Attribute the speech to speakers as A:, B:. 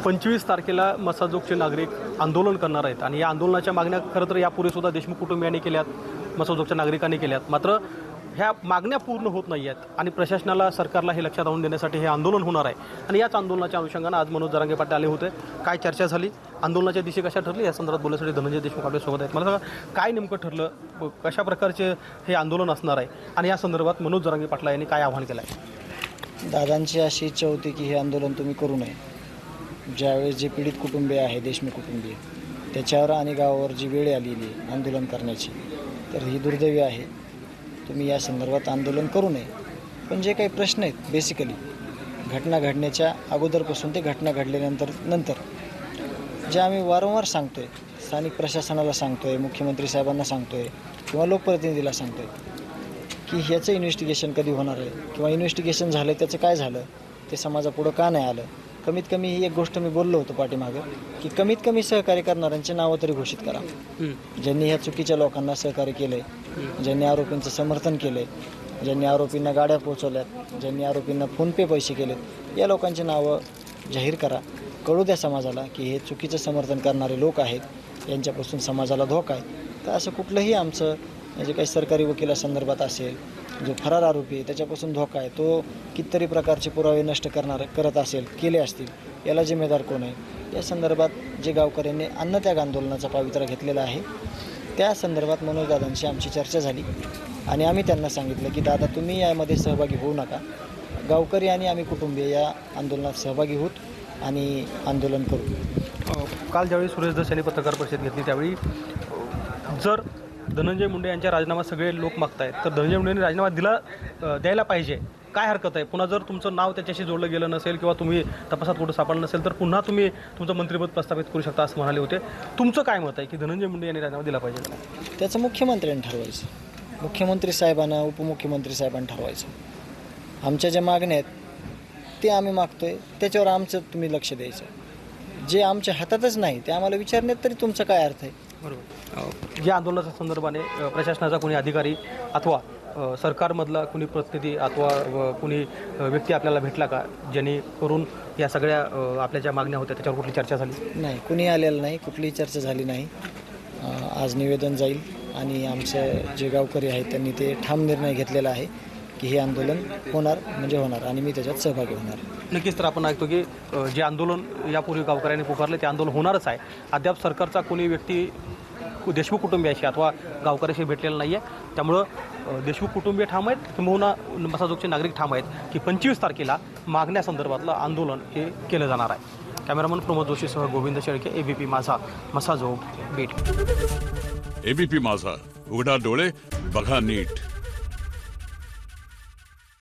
A: 25 तारखेला मसाजोगचे नागरिक आंदोलन करणार आहेत आणि या आंदोलनाच्या मागण्या खरं तर यापूर्वीसुद्धा देशमुख कुटुंबियांनी केल्यात, मसाजोगच्या नागरिकांनी केल्यात. मात्र ह्या मागण्या पूर्ण होत नाही आहेत आणि प्रशासनाला, सरकारला हे लक्षात आणून देण्यासाठी हे आंदोलन होणार आहे. आणि याच आंदोलनाच्या अनुषंगानं आज मनोज जरांगे पाटील आले होते. काय चर्चा झाली, आंदोलनाच्या दिशा कशा ठरली, या संदर्भात बोलण्यासाठी धनंजय देशमुख आपल्यासोबत आहेत. मला सांगा, काय नेमकं ठरलं, कशा प्रकारचे हे आंदोलन असणार आहे आणि या संदर्भात मनोज जरांगे पाटील यांनी काय आवाहन केलं आहे?
B: दादांची अशी इच्छा होती की हे आंदोलन तुम्ही करू नये. ज्यावेळेस जे पीडित कुटुंबीय आहे, देशमुख कुटुंबीय, त्याच्यावर आणि गावावर जी वेळ आलेली आहे आंदोलन करण्याची, तर ही दुर्दैवी आहे. तुम्ही या संदर्भात आंदोलन करू नये. पण जे काही प्रश्न आहेत बेसिकली घटना घडण्याच्या अगोदरपासून ते घटना घडल्यानंतर जे आम्ही वारंवार सांगतो आहे, स्थानिक प्रशासनाला सांगतो आहे, मुख्यमंत्री साहेबांना सांगतो आहे किंवा लोकप्रतिनिधीला सांगतो आहे की ह्याचं इन्व्हेस्टिगेशन कधी होणार आहे किंवा इन्व्हेस्टिगेशन झालं त्याचं काय झालं, ते समाजापुढं का नाही आलं. कमीत कमी ही एक गोष्ट मी बोललो होतो पाठीमागं की कमीत कमी सहकार्य करणाऱ्यांची नावं तरी घोषित करा. ज्यांनी ह्या चुकीच्या लोकांना सहकार्य केलं आहे, ज्यांनी आरोपींचं समर्थन केलं आहे, ज्यांनी आरोपींना गाड्या पोचवल्यात, ज्यांनी आरोपींना फोनपे पैसे केलेत, या लोकांची नावं जाहीर करा. कळू द्या समाजाला की हे चुकीचं समर्थन करणारे लोक आहेत, यांच्यापासून समाजाला धोका आहे. तर असं कुठलंही आमचं जे काही सरकारी वकिलासंदर्भात असेल, जो फरार आरोपी आहे त्याच्यापासून धोका आहे, तो कितीतरी प्रकारचे पुरावे नष्ट करत असेल, केले असतील, याला जिम्मेदार कोण आहे, या संदर्भात जे गावकऱ्यांनी अन्नत्याग आंदोलनाचा पवित्रा घेतलेला आहे त्या संदर्भात मनोजदादांशी आमची चर्चा झाली आणि आम्ही त्यांना सांगितलं की दादा, तुम्ही यामध्ये सहभागी होऊ नका. गावकरी आणि आम्ही कुटुंबीय या आंदोलनात सहभागी होत आणि आंदोलन करू.
A: काल ज्यावेळी सुरेश धस यांनी पत्रकार परिषद घेतली त्यावेळी जर धनंजय मुंडे यांच्या राजीनामा सगळे लोक मागतायत, तर धनंजय मुंडेंनी राजीनामा द्यायला पाहिजे. काय हरकत आहे? पुन्हा जर तुमचं नाव त्याच्याशी जोडलं गेलं नसेल किंवा तुम्ही तपासात कुठं सापडलं नसेल तर पुन्हा तुम्ही तुमचं मंत्रिपद प्रस्थापित करू शकता असं म्हणाले होते. तुमचं काय मत आहे की धनंजय मुंडे यांनी राजीनामा दिला पाहिजे?
B: त्याचं मुख्यमंत्र्यांनी ठरवायचं, मुख्यमंत्री साहेबांना, उपमुख्यमंत्री साहेबांना ठरवायचं. आमच्या ज्या मागण्या आहेत ते आम्ही मागतोय, त्याच्यावर आमचं तुम्ही लक्ष द्यायचं. जे आमच्या हातातच नाही ते आम्हाला विचारण्यात तरी तुमचा काय अर्थ आहे?
A: बरोबर. या आंदोलनाच्या संदर्भाने प्रशासनाचा कोणी अधिकारी अथवा सरकारमधला कोणी प्रतिनिधी अथवा कोणी व्यक्ती आपल्याला भेटला का, जेणेकरून या सगळ्या आपल्या ज्या मागण्या होत्या त्याच्यावर कुठली चर्चा झाली?
B: नाही, कुणी आलेलं नाही, कुठलीही चर्चा झाली नाही. आज निवेदन जाईल आणि आमचे जे गावकरी आहेत त्यांनी ते ठाम निर्णय घेतलेला आहे की हे आंदोलन होणार म्हणजे होणार आणि मी त्याच्यात सहभागी होणार.
A: नक्कीच. तर आपण ऐकतो की जे आंदोलन यापूर्वी गावकऱ्यांनी पुकारले ते आंदोलन होणारच आहे. अद्याप सरकारचा कोणी व्यक्ती देशमुख कुटुंबियाशी अथवा गावकऱ्याशी भेटलेला नाही आहे. त्यामुळं देशमुख कुटुंबीय ठाम आहेत, किंबहुना मसाजोगचे नागरिक ठाम आहेत की 25 तारखेला मागण्यासंदर्भातलं आंदोलन हे केलं जाणार आहे. कॅमेरामन प्रमोद जोशीसह गोविंद शेळके, एबीपी माझा, मसाजोग, बीट.
C: एबीपी माझा, उघडा डोळे बघा नीट.